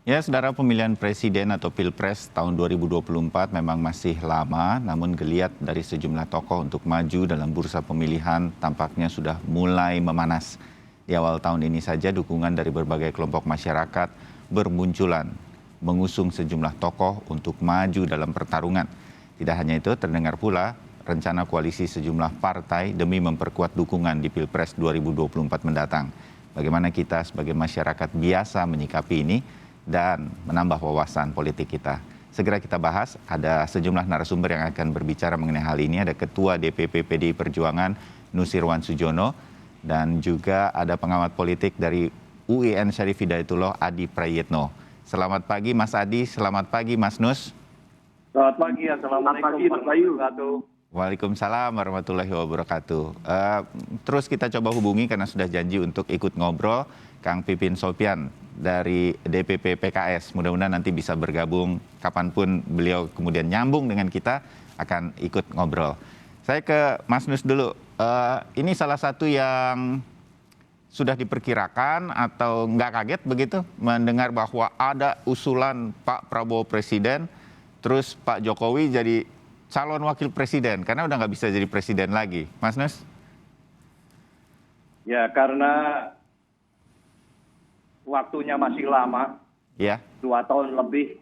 Ya, saudara, pemilihan presiden atau pilpres tahun 2024 memang masih lama, namun geliat dari sejumlah tokoh untuk maju dalam bursa pemilihan tampaknya sudah mulai memanas. Di awal tahun ini saja dukungan dari berbagai kelompok masyarakat bermunculan, mengusung sejumlah tokoh untuk maju dalam pertarungan. Tidak hanya itu, terdengar pula rencana koalisi sejumlah partai demi memperkuat dukungan di Pilpres 2024 mendatang. Bagaimana kita sebagai masyarakat biasa menyikapi ini dan menambah wawasan politik kita. Segera kita bahas, ada sejumlah narasumber yang akan berbicara mengenai hal ini. Ada Ketua DPP PDI Perjuangan Nusirwan Sujono dan juga ada pengamat politik dari UIN Syarif Hidayatullah Adi Prayitno. Selamat pagi Mas Adi, selamat pagi Mas Nus. Selamat pagi, assalamualaikum warahmatullahi wabarakatuh. Waalaikumsalam warahmatullahi wabarakatuh. Terus kita coba hubungi karena sudah janji untuk ikut ngobrol Kang Pipin Sopian dari DPP PKS. Mudah-mudahan nanti bisa bergabung kapanpun beliau kemudian nyambung dengan kita akan ikut ngobrol. Saya ke Mas Nus dulu. Ini salah satu yang sudah diperkirakan atau nggak kaget begitu mendengar bahwa ada usulan Pak Prabowo Presiden, terus Pak Jokowi jadi calon wakil presiden karena udah nggak bisa jadi presiden lagi, Mas Nus? Ya, karena waktunya masih lama, Ya. 2 tahun lebih,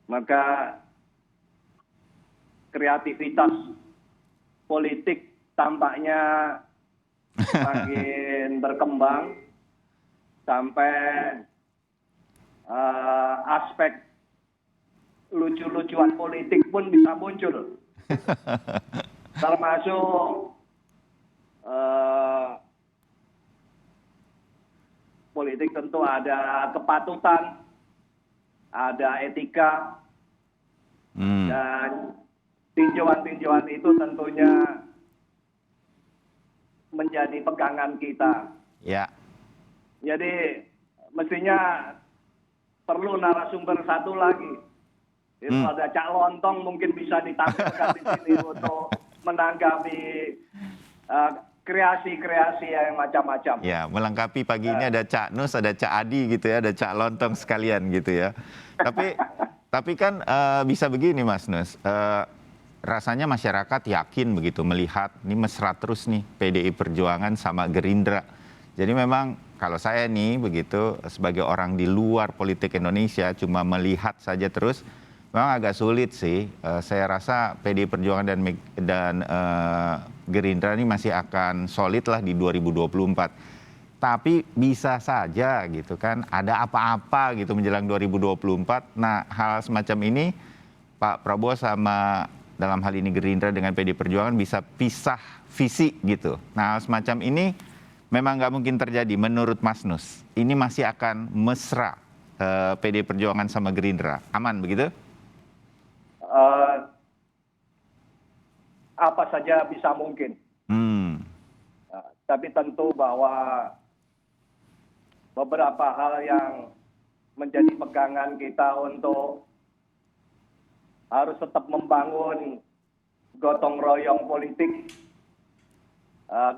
maka kreativitas politik tampaknya makin berkembang sampai aspek lucu-lucuan politik pun bisa muncul, termasuk politik tentu ada kepatutan, ada etika, dan tinjauan-tinjauan itu tentunya menjadi pegangan kita. Ya. Jadi mestinya perlu narasumber satu lagi. Itu ada Cak Lontong mungkin bisa ditampilkan di sini untuk menanggapi kreasi-kreasi yang macam-macam. Ya, melengkapi pagi ini ada Cak Nus, ada Cak Adi gitu ya, ada Cak Lontong sekalian gitu ya. Tapi kan bisa begini Mas Nus, rasanya masyarakat yakin begitu melihat ini mesra terus nih PDI Perjuangan sama Gerindra. Jadi memang kalau saya nih begitu sebagai orang di luar politik Indonesia cuma melihat saja terus, memang agak sulit sih. Saya rasa PDI Perjuangan dan Gerindra ini masih akan solid lah di 2024. Tapi bisa saja gitu kan, ada apa-apa gitu menjelang 2024. Nah, hal semacam ini Pak Prabowo sama dalam hal ini Gerindra dengan PDI Perjuangan bisa pisah visi gitu. Nah, hal semacam ini memang nggak mungkin terjadi menurut Mas Nus. Ini masih akan mesra PDI Perjuangan sama Gerindra. Aman begitu? Apa saja bisa mungkin. Tapi tentu bahwa beberapa hal yang menjadi pegangan kita untuk harus tetap membangun gotong royong politik,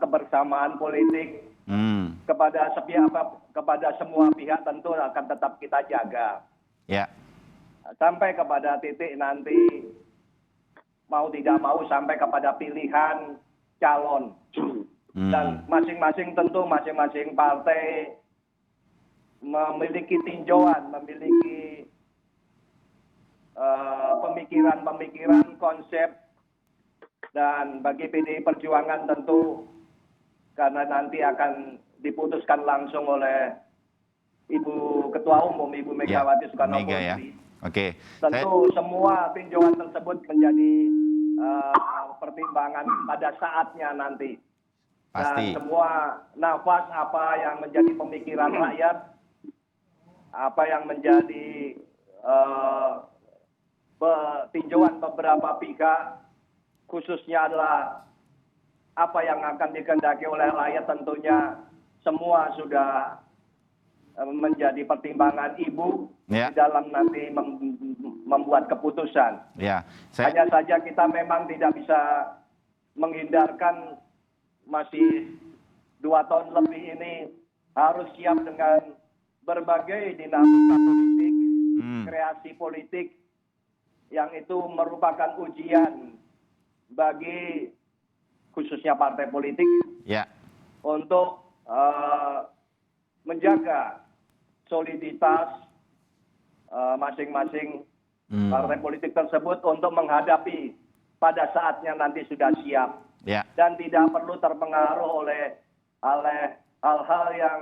kebersamaan politik kepada semua pihak tentu akan tetap kita jaga. Ya. Sampai kepada titik nanti mau tidak mau sampai kepada pilihan calon. Dan masing-masing tentu masing-masing partai memiliki tinjauan, memiliki pemikiran-pemikiran, konsep, dan bagi PDI Perjuangan tentu karena nanti akan diputuskan langsung oleh Ibu Ketua Umum, Ibu Megawati Soekarno Putri. Ya. Oke. Tentu semua tinjauan tersebut menjadi pertimbangan pada saatnya nanti. Pasti. Dan semua nafas apa yang menjadi pemikiran rakyat, apa yang menjadi tinjauan beberapa pihak, khususnya adalah apa yang akan dikehendaki oleh rakyat, tentunya semua sudah menjadi pertimbangan Ibu di dalam nanti membuat keputusan. Hanya saja kita memang tidak bisa menghindarkan masih 2 tahun lebih ini harus siap dengan berbagai dinamika politik, Hmm. kreasi politik yang itu merupakan ujian bagi khususnya partai politik Ya. untuk menjaga soliditas masing-masing partai politik tersebut untuk menghadapi pada saatnya nanti sudah siap Ya. dan tidak perlu terpengaruh oleh hal-hal yang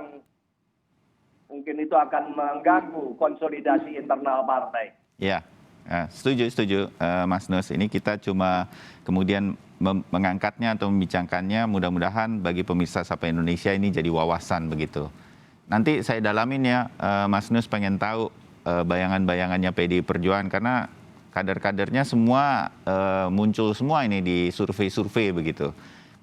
mungkin itu akan mengganggu konsolidasi internal partai. Ya, setuju, Mas Nus. Ini kita cuma kemudian mengangkatnya atau membicarakannya. Mudah-mudahan bagi pemirsa Sapa Indonesia ini jadi wawasan begitu. Nanti saya dalamin ya, Mas Nus pengen tahu bayangan-bayangannya PDI Perjuangan karena kader-kadernya semua muncul semua ini di survei-survei begitu.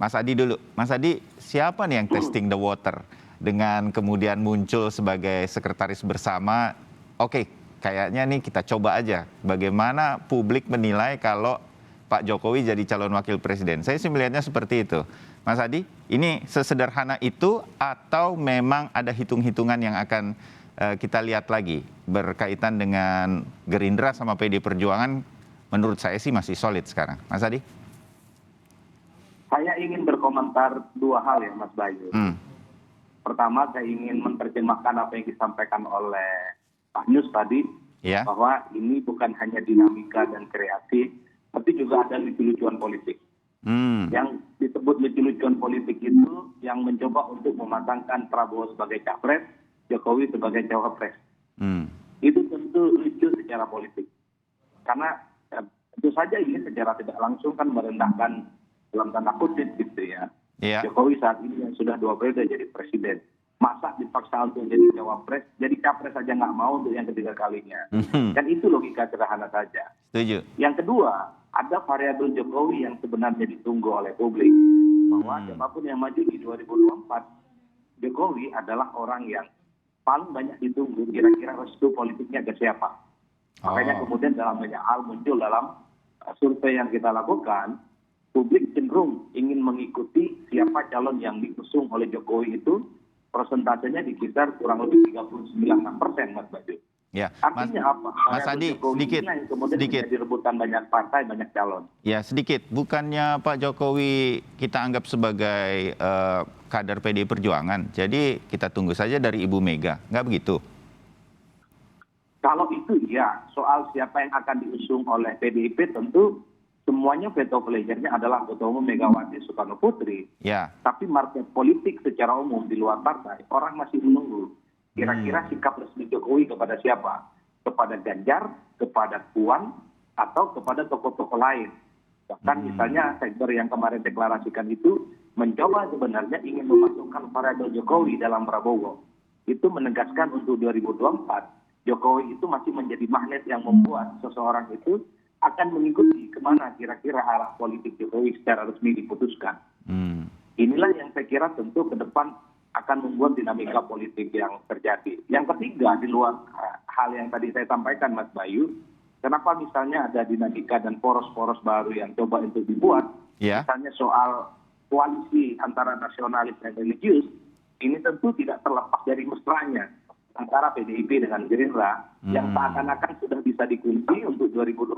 Mas Adi dulu, Mas Adi siapa nih yang testing the water dengan kemudian muncul sebagai sekretaris bersama? Oke, kayaknya nih kita coba aja bagaimana publik menilai kalau Pak Jokowi jadi calon wakil presiden. Saya sih melihatnya seperti itu. Mas Adi, ini sesederhana itu atau memang ada hitung-hitungan yang akan kita lihat lagi berkaitan dengan Gerindra sama PD Perjuangan? Menurut saya sih masih solid sekarang. Mas Adi? Saya ingin berkomentar dua hal ya Mas Bayu. Pertama, saya ingin menerjemahkan apa yang disampaikan oleh Pak Yus tadi, Ya. bahwa ini bukan hanya dinamika dan kreasi, tapi juga ada lucu-lucuan politik. Yang disebut lucu-lucuan politik itu yang mencoba untuk mematangkan Prabowo sebagai capres, Jokowi sebagai cawapres. Itu tentu lucu secara politik. Karena tentu saja ini secara tidak langsung kan merendahkan dalam tanda kutip gitu ya. Iya. Jokowi saat ini yang sudah 2 periode jadi presiden. Masa dipaksa untuk jadi cawapres, jadi capres saja nggak mau untuk yang ketiga kalinya. Dan itu logika sederhana saja. Setuju. Yang kedua, ada variabel Jokowi yang sebenarnya ditunggu oleh publik. Bahwa siapapun yang maju di 2024, Jokowi adalah orang yang paling banyak ditunggu kira-kira restu politiknya ke siapa. Makanya kemudian dalam banyak hal muncul dalam survei yang kita lakukan, publik cenderung ingin mengikuti siapa calon yang diusung oleh Jokowi itu, persentasenya di sekitar kurang lebih 39%, Mas Bayu. Ya, Artinya apa? Mas Variabel Adi, Jokowi sedikit, inilah yang kemudian menjadi rebutan banyak partai, banyak calon. Ya, sedikit. Bukannya Pak Jokowi kita anggap sebagai kader PDI Perjuangan. Jadi kita tunggu saja dari Ibu Mega. Nggak begitu? Kalau itu ya, soal siapa yang akan diusung oleh PDIP tentu semuanya veto playernya adalah Ketua Umum Megawati Soekarno Putri. Ya. Tapi market politik secara umum di luar partai, orang masih menunggu. Kira-kira sikap resmi Jokowi kepada siapa? Kepada Ganjar, kepada Puan, atau kepada tokoh-tokoh lain. Bahkan misalnya sekber yang kemarin deklarasikan itu mencoba sebenarnya ingin memasukkan variabel Jokowi dalam Prabowo. Itu menegaskan untuk 2024, Jokowi itu masih menjadi magnet yang membuat seseorang itu akan mengikuti kemana kira-kira arah politik Jokowi secara resmi diputuskan. Inilah yang saya kira tentu ke depan akan membuat dinamika politik yang terjadi. Yang ketiga, di luar hal yang tadi saya sampaikan Mas Bayu, kenapa misalnya ada dinamika dan poros-poros baru yang coba untuk dibuat, misalnya soal koalisi antara nasionalis dan religius, ini tentu tidak terlepas dari mesranya antara PDIP dengan Gerindra, yang seakan-akan sudah bisa dikunci untuk 2024,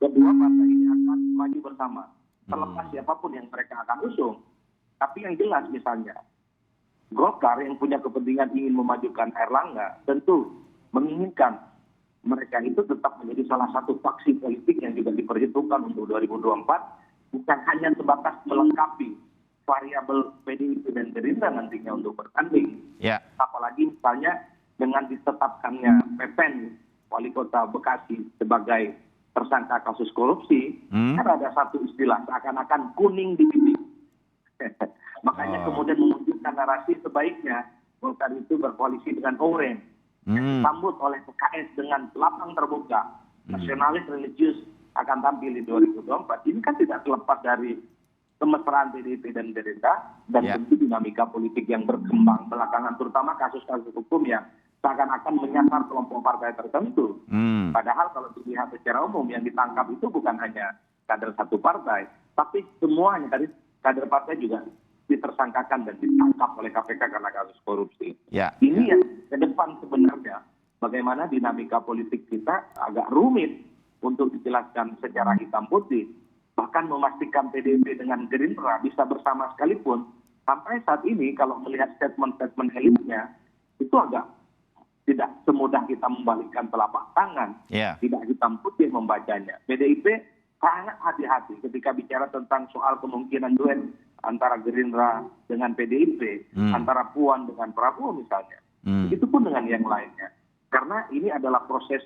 kedua partai ini akan maju bersama, terlepas siapapun yang mereka akan usung. Tapi yang jelas misalnya, Golkar yang punya kepentingan ingin memajukan Erlangga, tentu menginginkan mereka itu tetap menjadi salah satu faksi politik yang juga diperhitungkan untuk 2024, bukan hanya sebatas melengkapi variabel PDIP dan Gerindra nantinya untuk bertanding. Apalagi misalnya dengan ditetapkannya Pepen, wali kota Bekasi, sebagai tersangka kasus korupsi, kan ada satu istilah seakan-akan kuning di pipi. Makanya kemudian memunculkan narasi sebaiknya Golkar itu berkoalisi dengan Orange, yang disambut oleh PKS dengan lapang terbuka. Nasionalis religius akan tampil di 2024. Ini kan tidak terlepas dari kemesraan PDIP dan Gerindra dan tentu dinamika politik yang berkembang belakangan, terutama kasus-kasus hukum yang seakan-akan menyasar kelompok partai tertentu. Padahal kalau dilihat secara umum yang ditangkap itu bukan hanya kader satu partai, tapi semuanya dari kader partai juga ditersangkakan dan ditangkap oleh KPK karena kasus korupsi. Ya. Ini yang ke depan sebenarnya bagaimana dinamika politik kita agak rumit untuk dijelaskan secara hitam putih. Bahkan memastikan PDIP dengan Gerindra bisa bersama sekalipun. Sampai saat ini kalau melihat statement-statement elitnya, itu agak tidak semudah kita membalikkan telapak tangan. Ya. Tidak hitam putih membacanya. PDIP sangat hati-hati ketika bicara tentang soal kemungkinan duet antara Gerindra dengan PDIP, antara Puan dengan Prabowo misalnya. Begitupun dengan yang lainnya. Karena ini adalah proses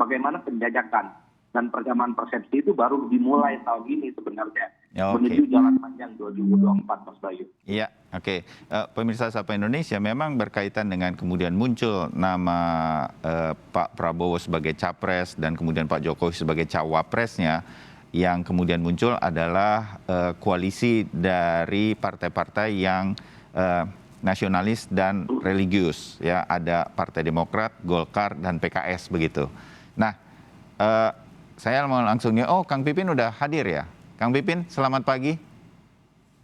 bagaimana penjajakan dan persamaan persepsi itu baru dimulai tahun ini sebenarnya. Ya, oke. Menuju jalan panjang 2024, Mas Bayu. Iya, oke. Pemirsa Sapa Indonesia, memang berkaitan dengan kemudian muncul nama Pak Prabowo sebagai capres dan kemudian Pak Jokowi sebagai cawapresnya, yang kemudian muncul adalah koalisi dari partai-partai yang nasionalis dan religius. Ya, ada Partai Demokrat, Golkar, dan PKS begitu. Nah, saya mau langsung Kang Pipin udah hadir ya. Kang Pipin, selamat pagi.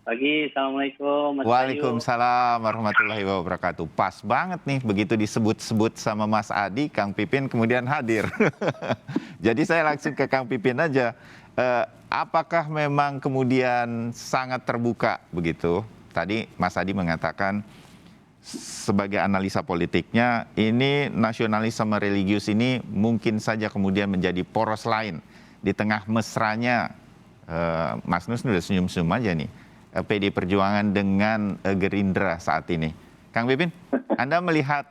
Pagi, Assalamualaikum Mas Bayu. Waalaikumsalam warahmatullahi wabarakatuh. Pas banget nih, begitu disebut-sebut sama Mas Adi, Kang Pipin kemudian hadir. Jadi saya langsung ke Kang Pipin aja. Apakah memang kemudian sangat terbuka begitu? Tadi Mas Adi mengatakan sebagai analisa politiknya, ini nasionalis sama religius ini mungkin saja kemudian menjadi poros lain di tengah mesranya, Mas Nus udah senyum-senyum aja nih, PD Perjuangan dengan Gerindra saat ini. Kang Pipin, Anda melihat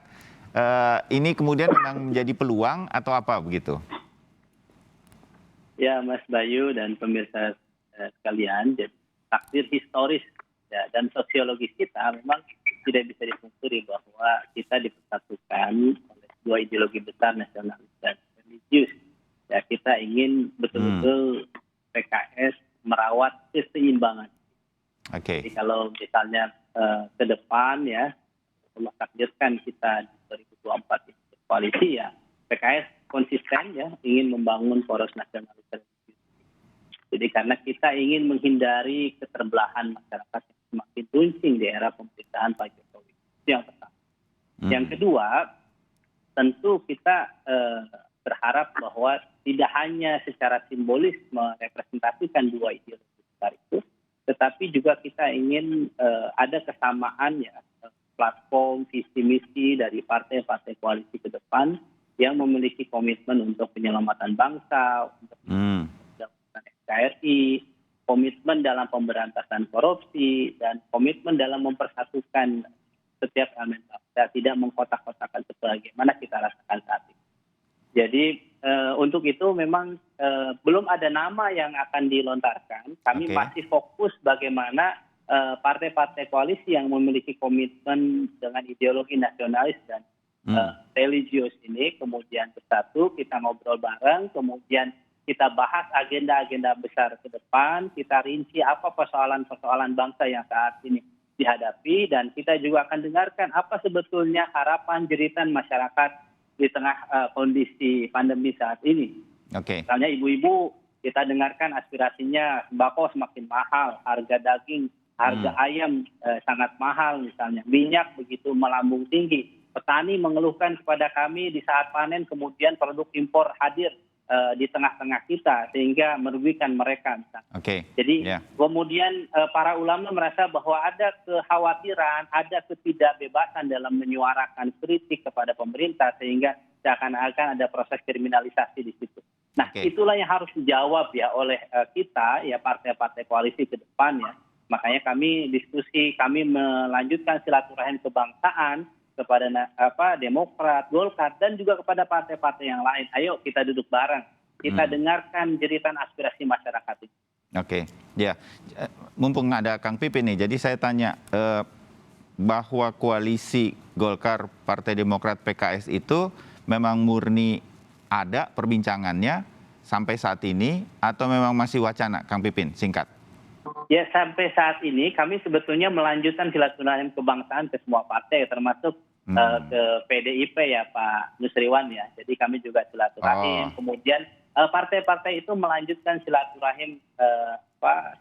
ini kemudian memang menjadi peluang atau apa begitu? Ya, Mas Bayu dan pemirsa sekalian, jadi takdir historis ya, dan sosiologis kita memang tidak bisa dipungkiri bahwa kita dipersatukan oleh dua ideologi besar, nasionalis dan religius. Ya, kita ingin betul-betul PKS merawat keseimbangan. Oke. Jadi kalau misalnya ke depan ya, Allah takdirkan kita di 2024 ini berkoalisi ya, PKS konsisten ya ingin membangun poros nasionalis religius. Jadi karena kita ingin menghindari keterbelahan masyarakat yang semakin runcing di era pemerintahan Pak Jokowi. Itu yang pertama. Yang kedua, tentu kita berharap bahwa tidak hanya secara simbolis merepresentasikan dua ideologi besar itu, tetapi juga kita ingin ada kesamaan ya, platform, visi misi dari partai-partai koalisi ke depan yang memiliki komitmen untuk penyelamatan bangsa, untuk NKRI, komitmen dalam pemberantasan korupsi, dan komitmen dalam mempersatukan setiap elemen bangsa, tidak mengkotak-kotakan sebagaimana kita rasakan saat ini. Jadi untuk itu memang belum ada nama yang akan dilontarkan. Kami masih fokus bagaimana partai-partai koalisi yang memiliki komitmen dengan ideologi nasionalis dan religius ini kemudian bersatu, kita ngobrol bareng, kemudian kita bahas agenda-agenda besar ke depan, kita rinci apa persoalan-persoalan bangsa yang saat ini dihadapi, dan kita juga akan dengarkan apa sebetulnya harapan jeritan masyarakat di tengah kondisi pandemi saat ini. Misalnya ibu-ibu, kita dengarkan aspirasinya, sembako semakin mahal, harga daging, harga ayam sangat mahal misalnya, minyak begitu melambung tinggi. Petani mengeluhkan kepada kami di saat panen kemudian produk impor hadir di tengah-tengah kita sehingga merugikan mereka. Jadi kemudian para ulama merasa bahwa ada kekhawatiran, ada ketidakbebasan dalam menyuarakan kritik kepada pemerintah sehingga seakan-akan ada proses kriminalisasi di situ. Nah, itulah yang harus dijawab ya oleh kita ya, partai-partai koalisi ke depan ya. Makanya kami diskusi, kami melanjutkan silaturahim kebangsaan kepada Demokrat, Golkar, dan juga kepada partai-partai yang lain. Ayo kita duduk bareng, kita dengarkan jeritan aspirasi masyarakat ini. Ya, mumpung ada Kang Pipin nih, jadi saya tanya bahwa koalisi Golkar, Partai Demokrat, PKS itu memang murni ada perbincangannya sampai saat ini atau memang masih wacana, Kang Pipin, singkat? Ya, sampai saat ini kami sebetulnya melanjutkan silaturahim kebangsaan ke semua partai, termasuk ke PDIP ya Pak Nusriwan ya. Jadi kami juga silaturahim. Kemudian partai-partai itu melanjutkan silaturahim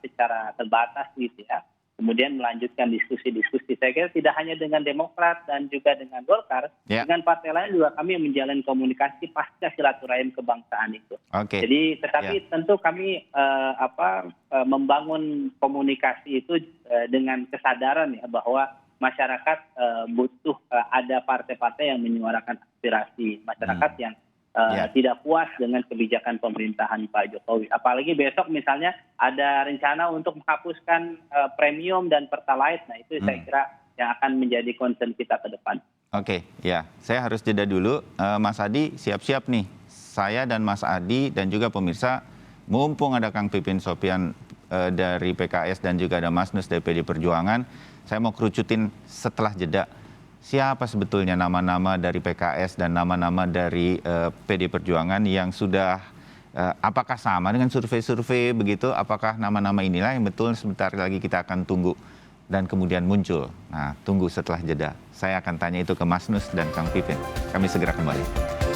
secara terbatas gitu ya. kemudian melanjutkan diskusi-diskusi. Saya kira tidak hanya dengan Demokrat dan juga dengan Golkar, Ya. dengan partai lain juga kami menjalin komunikasi pasca silaturahim kebangsaan itu. Oke. Jadi, tetapi tentu kami membangun komunikasi itu dengan kesadaran ya bahwa masyarakat butuh ada partai-partai yang menyuarakan aspirasi masyarakat yang Ya. tidak puas dengan kebijakan pemerintahan Pak Jokowi. Apalagi besok misalnya ada rencana untuk menghapuskan premium dan pertalite. Nah itu saya kira yang akan menjadi concern kita ke depan. Oke, ya. Saya harus jeda dulu. Mas Adi, siap-siap nih. Saya dan Mas Adi dan juga pemirsa, mumpung ada Kang Pipin Sopian dari PKS dan juga ada Mas Nus dari PD Perjuangan, saya mau kerucutin setelah jeda. Siapa sebetulnya nama-nama dari PKS dan nama-nama dari PD Perjuangan yang sudah, apakah sama dengan survei-survei begitu? Apakah nama-nama inilah yang betul sebentar lagi kita akan tunggu dan kemudian muncul? Nah, tunggu setelah jeda. Saya akan tanya itu ke Mas Nus dan Kang Pipin. Kami segera kembali.